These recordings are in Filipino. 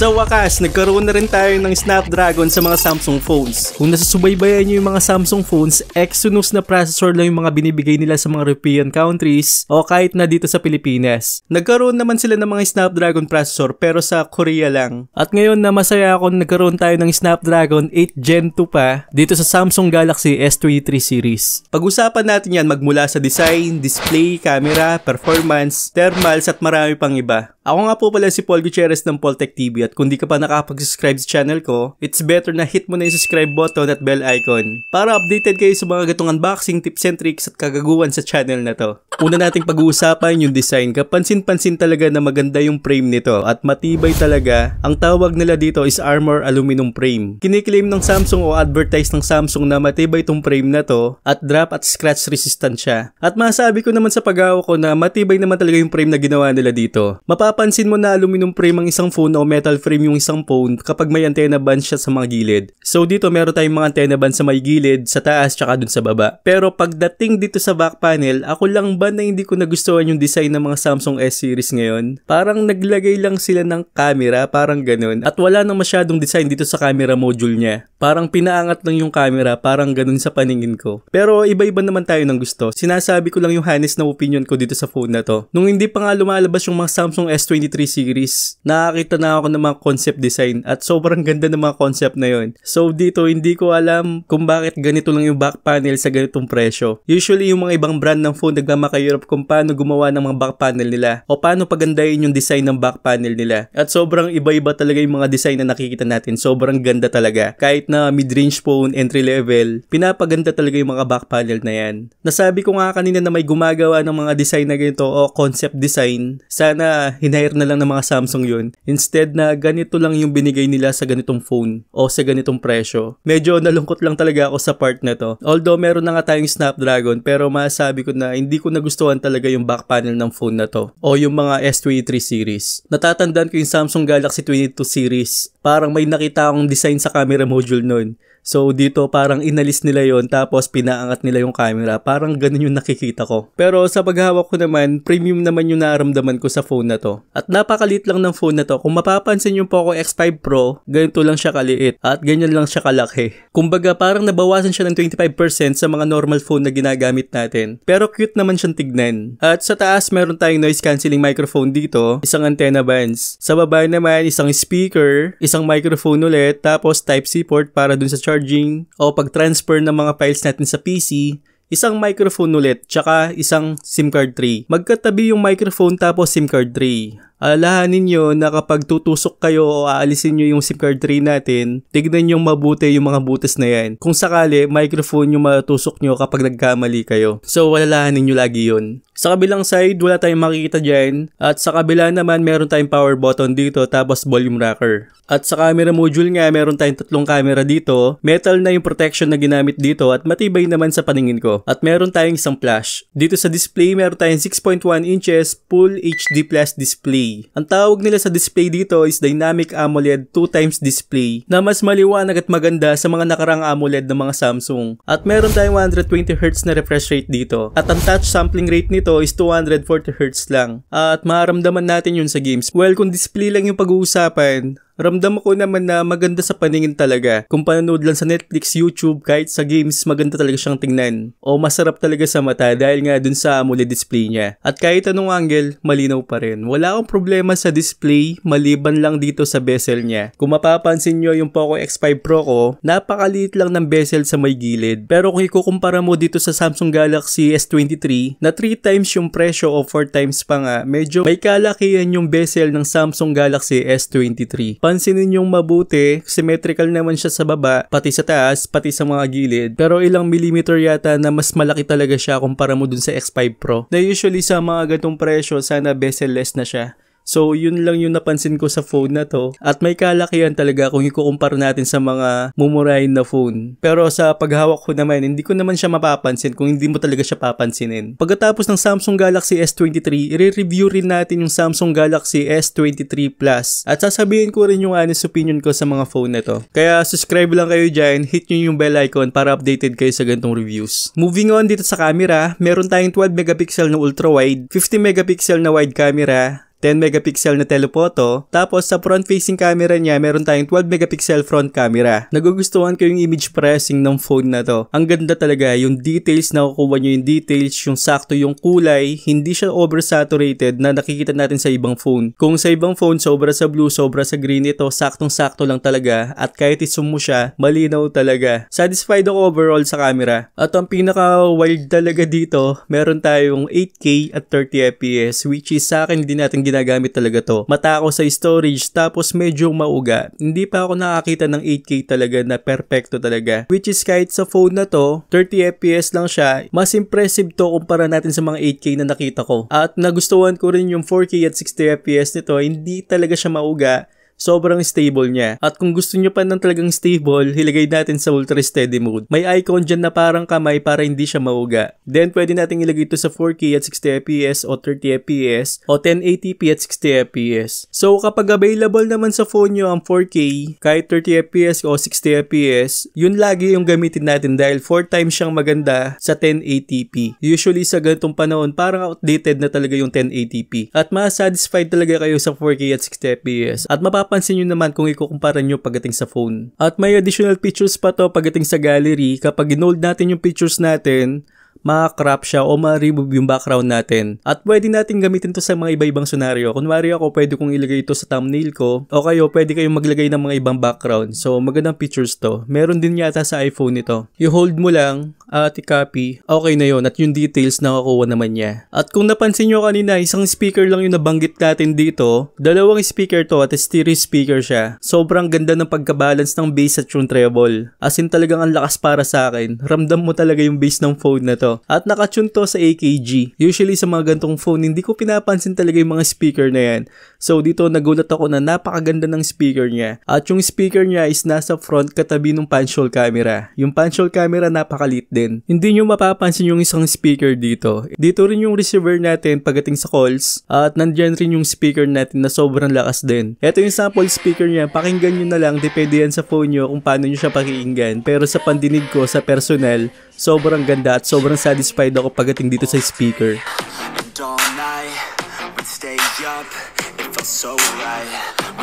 Sa wakas, nagkaroon na rin tayo ng Snapdragon sa mga Samsung phones. Kung nasasubaybayan nyo yung mga Samsung phones, Exynos na processor lang yung mga binibigay nila sa mga European countries o kahit na dito sa Pilipinas. Nagkaroon naman sila ng mga Snapdragon processor pero sa Korea lang. At ngayon na masaya ako na nagkaroon tayo ng Snapdragon 8 Gen 2 pa dito sa Samsung Galaxy S23 series. Pag-usapan natin yan magmula sa design, display, camera, performance, thermals at marami pang iba. Ako nga po pala si Paul Gutierrez ng Poltech TV at kung di ka pa nakapag-subscribe sa channel ko, it's better na hit mo na yung subscribe button at bell icon para updated kayo sa mga gatong unboxing, tips and tricks at kagaguhan sa channel na to. Una nating pag-uusapan yung design. Kapansin-pansin talaga na maganda yung frame nito at matibay talaga. Ang tawag nila dito is Armor Aluminum Frame. Kiniklaim ng Samsung o advertise ng Samsung na matibay tong frame na to at drop at scratch resistant siya. At masabi ko naman sa pag-hawak ko na matibay naman talaga yung frame na ginawa nila dito. Mapapansin mo na aluminum frame ang isang phone o metal frame yung isang phone kapag may antenna band siya sa mga gilid. So dito meron tayong mga antenna band sa may gilid, sa taas tsaka dun sa baba. Pero pagdating dito sa back panel, ako lang ba na hindi ko nagustuhan yung design ng mga Samsung S series ngayon? Parang naglagay lang sila ng camera, parang ganun. At wala nang masyadong design dito sa camera module niya. Parang pinaangat lang yung camera, parang ganun sa paningin ko. Pero iba-iba naman tayo ng gusto. Sinasabi ko lang yung honest na opinion ko dito sa phone na to. Nung hindi pa nga lumalabas yung mga Samsung S23 series, nakakita na ako ng mga concept design at sobrang ganda ng mga concept na yun. So dito hindi ko alam kung bakit ganito lang yung back panel sa ganitong presyo. Usually yung mga ibang brand ng phone nagmamakahirap kung paano gumawa ng mga back panel nila o paano pagandahin yung design ng back panel nila. At sobrang iba-iba talaga yung mga design na nakikita natin. Sobrang ganda talaga. Kahit na mid-range phone, entry level, pinapaganda talaga yung mga back panel na yan. Nasabi ko nga kanina na may gumagawa ng mga design na ganito o concept design. Sana hinahire na lang ng mga Samsung yun. Instead na ganito lang yung binigay nila sa ganitong phone o sa ganitong presyo. Medyo nalungkot lang talaga ako sa part na to. Although meron na nga tayong Snapdragon pero masabi ko na hindi ko nagustuhan talaga yung back panel ng phone na to o yung mga S23 series. Natatandaan ko yung Samsung Galaxy 22 series. Parang may nakita akong design sa camera module nun. So dito parang inalis nila yon tapos pinaangat nila yung camera. Parang ganun yung nakikita ko. Pero sa paghawak ko naman, premium naman yung naramdaman ko sa phone na to. At napakalit lang ng phone na to. Kung mapapansin yung Poco X5 Pro, ganito lang siya kaliit at ganyan lang siya kalaki. Kumbaga parang nabawasan siya ng 25% sa mga normal phone na ginagamit natin. Pero cute naman siyang tignan. At sa taas meron tayong noise cancelling microphone dito, isang antenna bands. Sa baba naman isang speaker, isang microphone ulit, tapos Type-C port para dun sa charging o pag-transfer ng mga files natin sa PC, isang microphone ulit, tsaka isang SIM card tray. Magkatabi yung microphone tapos SIM card tray. Alalahanin nyo na kapag tutusok kayo o aalisin nyo yung SIM card tray natin, tignan nyo mabuti yung mga butas na yan. Kung sakali, microphone yung matusok nyo kapag nagkamali kayo. So, alalahanin nyo lagi yun. Sa kabilang side, wala tayong makikita dyan. At sa kabila naman, meron tayong power button dito tapos volume rocker. At sa camera module nga, meron tayong tatlong camera dito. Metal na yung protection na ginamit dito at matibay naman sa paningin ko. At meron tayong isang flash. Dito sa display, meron tayong 6.1 inches Full HD Plus display. Ang tawag nila sa display dito is Dynamic AMOLED 2x display na mas maliwanag at maganda sa mga nakarang AMOLED ng mga Samsung. At meron tayong 120Hz na refresh rate dito. At ang touch sampling rate nito is 240Hz lang. At maramdaman natin yun sa games. Well, kung display lang yung pag-uusapan, ramdam ko naman na maganda sa paningin talaga. Kung panonood lang sa Netflix, YouTube, kahit sa games, maganda talaga siyang tingnan. O masarap talaga sa mata dahil nga dun sa AMOLED display niya. At kahit anong angle, malinaw pa rin. Wala akong problema sa display, maliban lang dito sa bezel niya. Kung mapapansin nyo yung Poco X5 Pro ko, napakaliit lang ng bezel sa may gilid. Pero kung ikukumpara mo dito sa Samsung Galaxy S23, na 3 times yung presyo o 4 times pa nga, medyo may kalakihan yung bezel ng Samsung Galaxy S23. Pansinin yung mabuti, symmetrical naman siya sa baba, pati sa taas, pati sa mga gilid. Pero ilang millimeter yata na mas malaki talaga siya kumpara mo dun sa X5 Pro. Na usually sa mga ganitong presyo, sana bezel-less na siya. So, yun lang yung napansin ko sa phone na to. At may kalakihan talaga kung ikukumpara natin sa mga mumurahin na phone. Pero sa paghawak ko naman, hindi ko naman siya mapapansin kung hindi mo talaga siya papansinin. Pagkatapos ng Samsung Galaxy S23, i-review rin natin yung Samsung Galaxy S23 Plus. At sasabihin ko rin yung honest opinion ko sa mga phone na to. Kaya subscribe lang kayo dyan, hit nyo yung bell icon para updated kayo sa ganitong reviews. Moving on dito sa camera, meron tayong 12 megapixel na ultra wide, 50 megapixel na wide camera, 10 megapixel na telephoto. Tapos sa front facing camera niya, meron tayong 12 megapixel front camera. Nagugustuhan ko yung image pressing ng phone na to. Ang ganda talaga, yung details, nakukuha nyo yung details, yung sakto yung kulay, hindi siya oversaturated na nakikita natin sa ibang phone. Kung sa ibang phone, sobra sa blue, sobra sa green, ito saktong-sakto lang talaga at kahit isum mo siya, malinaw talaga. Satisfied ako overall sa camera. At ang pinaka-wild talaga dito, meron tayong 8K at 30 FPS which is sa akin hindi natin ginagamit talaga to. Mata ako sa storage tapos medyo mauga. Hindi pa ako nakakita ng 8K talaga na perfecto talaga. Which is kahit sa phone na to, 30 FPS lang siya. Mas impressive to kumpara natin sa mga 8K na nakita ko. At nagustuhan ko rin yung 4K at 60 FPS nito. Hindi talaga siya mauga. Sobrang stable niya. At kung gusto nyo pa ng talagang stable, hilagay natin sa ultra steady mode. May icon dyan na parang kamay para hindi siya mauga. Then pwede natin ilagay ito sa 4K at 60 FPS o 30 FPS o 1080p at 60 FPS. So kapag available naman sa phone nyo ang 4K, kahit 30 FPS o 60 FPS, yun lagi yung gamitin natin dahil 4 times siyang maganda sa 1080p. Usually sa ganitong panahon, parang outdated na talaga yung 1080p. At ma-satisfied talaga kayo sa 4K at 60 FPS. At mapapansin nyo naman kung ikukumpara nyo pagdating sa phone. At may additional features pa to pagdating sa gallery. Kapag inold natin yung pictures natin, ma-crop siya o ma-remove yung background natin. At pwede natin gamitin to sa mga iba-ibang scenario. Kunwari ako, pwede kong ilagay ito sa thumbnail ko o kayo, pwede kayong maglagay ng mga ibang background. So, magandang features to. Meron din yata sa iPhone ito. I-hold mo lang at i-copy. Okay na yon at yung details nakakuha naman niya. At kung napansin nyo kanina, isang speaker lang yung nabanggit natin dito. Dalawang speaker to at stereo speaker siya. Sobrang ganda ng pagkabalance ng bass at yung treble. As in talagang ang lakas para sa akin. Ramdam mo talaga yung bass ng phone na to. At nakatune to sa AKG. Usually sa mga gantong phone, hindi ko pinapansin talaga yung mga speaker na yan. So dito nagulat ako na napakaganda ng speaker niya. At yung speaker niya is nasa front katabi ng punch-hole camera. Yung punch-hole camera napakalit din. Hindi nyo mapapansin yung isang speaker dito. Dito rin yung receiver natin pagdating sa calls. At nandyan rin yung speaker natin na sobrang lakas din. Ito yung sample speaker niya. Pakinggan nyo na lang. Depende yan sa phone nyo kung paano nyo siya pakinggan. Pero sa pandinig ko, sa personal, sobrang ganda at sobrang satisfied ako pagdating dito sa speaker. And all night, we'd stay up, it felt so right.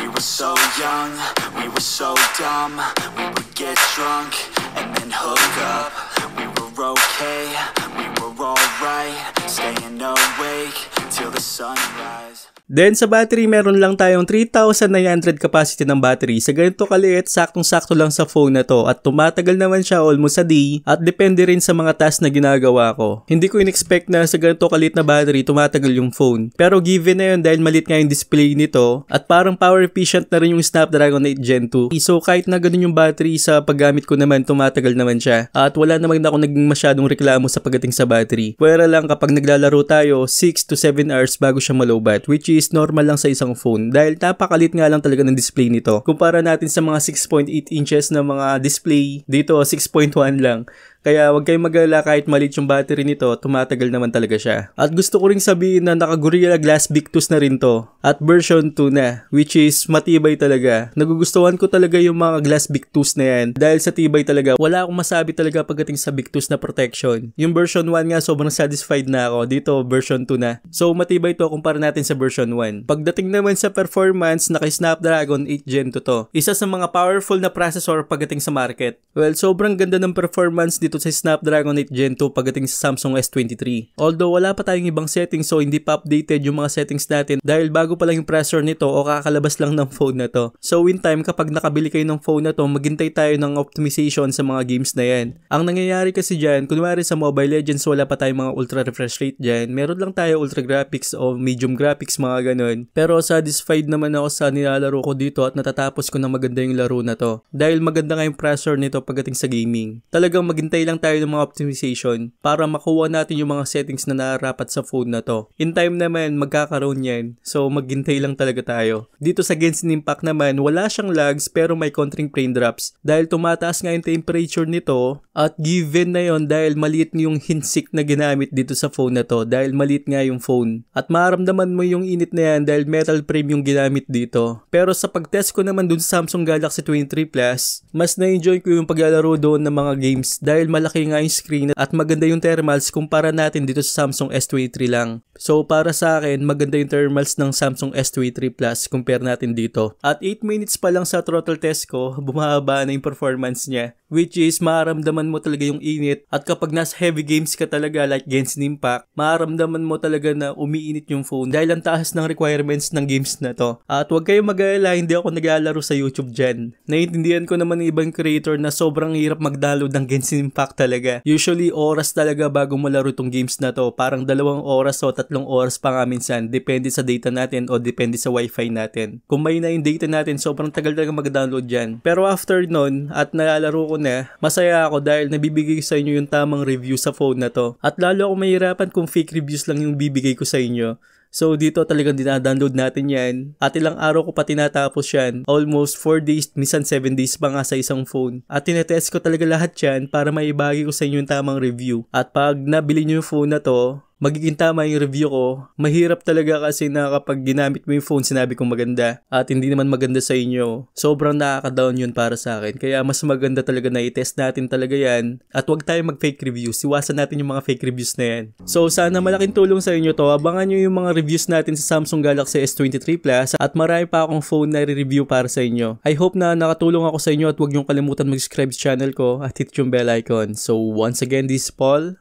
We were so young, we were so dumb. We would get drunk, and then hook up. We were okay, we were alright. Staying awake, till the sunrise. Then sa battery, meron lang tayong 3,900 capacity ng battery. Sa ganito kaliit, saktong-sakto lang sa phone na to. At tumatagal naman siya almost a day. At depende rin sa mga task na ginagawa ko. Hindi ko in-expect na sa ganito kaliit na battery, tumatagal yung phone. Pero given na yun dahil maliit nga yung display nito. At parang power efficient na rin yung Snapdragon 8 Gen 2. So kahit na ganun yung battery, sa paggamit ko naman, tumatagal naman siya. At wala naman ako naging masyadong reklamo sa pagdating sa battery. Pwera lang kapag naglalaro tayo, 6 to 7 hours bago siya malobat. Which is normal lang sa isang phone dahil napakalit nga lang talaga ng display nito. Kumpara natin sa mga 6.8 inches na mga display, dito 6.1 lang. Kaya wag kayong mag-alala kahit maliit yung battery nito, tumatagal naman talaga siya. At gusto ko ring sabihin na naka-Gorilla Glass Victus na rin to. At version 2 na, which is matibay talaga. Nagugustuhan ko talaga yung mga Glass Victus na yan. Dahil sa tibay talaga, wala akong masabi talaga pagdating sa Victus na protection. Yung version 1 nga, sobrang satisfied na ako. Dito, version 2 na. So matibay to kumpara natin sa version 1. Pagdating naman sa performance, naka-Snapdragon 8 Gen 2 to. Isa sa mga powerful na processor pagdating sa market. Well, sobrang ganda ng performance dito sa Snapdragon 8 Gen 2 pagdating sa Samsung S23. Although wala pa tayong ibang settings so hindi pa updated yung mga settings natin dahil bago pa lang yung processor nito o kakalabas lang ng phone na to. So in time kapag nakabili kayo ng phone na to, maghintay tayo ng optimization sa mga games na yan. Ang nangyayari kasi dyan, kunwari sa Mobile Legends wala pa tayong mga ultra refresh rate dyan. Meron lang tayo ultra graphics o medium graphics mga ganun. Pero satisfied naman ako sa nilalaro ko dito at natatapos ko na maganda yung laro na to. Dahil maganda nga yung processor nito pagdating sa gaming. Talagang maghintay lang tayo ng mga optimization para makuha natin yung mga settings na nararapat sa phone na to. In time naman, magkakaroon yan. So, maghintay lang talaga tayo. Dito sa Genshin Impact naman, wala siyang lags pero may konting frame drops. Dahil tumataas nga yung temperature nito at given na yon dahil maliit yung heatsink na ginamit dito sa phone na to. Dahil maliit nga yung phone. At maramdaman mo yung init na yan dahil metal frame yung ginamit dito. Pero sa pagtest ko naman dun sa Samsung Galaxy 23 Plus, mas na-enjoy ko yung paglalaro doon ng mga games dahil dahil malaki nga yung screen at maganda yung thermals kumpara natin dito sa Samsung S23 lang. So para sa akin, maganda yung thermals ng Samsung S23 Plus compare natin dito. At 8 minutes pa lang sa throttle test ko, bumaba na yung performance niya. Which is, maramdaman mo talaga yung init. At kapag nasa heavy games ka talaga like Genshin Impact, maramdaman mo talaga na umiinit yung phone dahil ang taas ng requirements ng games na to. At huwag kayong mag-alala, hindi ako naglalaro sa YouTube dyan. Naiintindihan ko naman ng ibang creator na sobrang hirap mag-download ng Genshin Impact talaga. Usually, oras talaga bago mo laro itong games na to. Parang 2 oras o 3 oras pa nga minsan. Depende sa data natin o depende sa wifi natin. Kung may na yung data natin, sobrang tagal talaga mag-download dyan. Pero after nun, at nalalaro ko na, masaya ako dahil nabibigay sa inyo yung tamang review sa phone na to. At lalo ako mahirapan kung fake reviews lang yung bibigay ko sa inyo. So dito talagang dinadownload natin yan. At ilang araw ko pa tinatapos yan. Almost 4 days, minsan 7 days pa nga sa isang phone. At tinetest ko talaga lahat yan para maibagi ko sa inyo yung tamang review. At pag nabili nyo yung phone na to, magiging tama yung review ko. Mahirap talaga kasi na kapag ginamit mo yung phone, sinabi kong maganda at hindi naman maganda sa inyo. Sobrang nakaka-down yun para sa akin. Kaya mas maganda talaga na i-test natin talaga yan. At huwag tayo mag-fake reviews. Iwasan natin yung mga fake reviews na yan. So sana malaking tulong sa inyo to. Abangan nyo yung mga reviews natin sa Samsung Galaxy S23 Plus at marami pa akong phone na re-review para sa inyo. I hope na nakatulong ako sa inyo at huwag nyo kalimutan mag-subscribe sa channel ko at hit yung bell icon. So once again, this is Paul.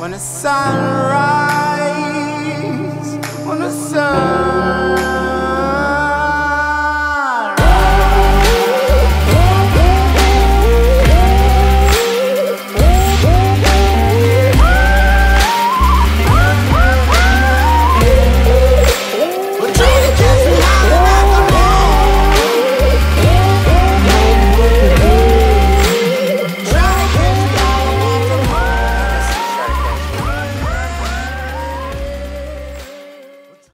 When the sun rises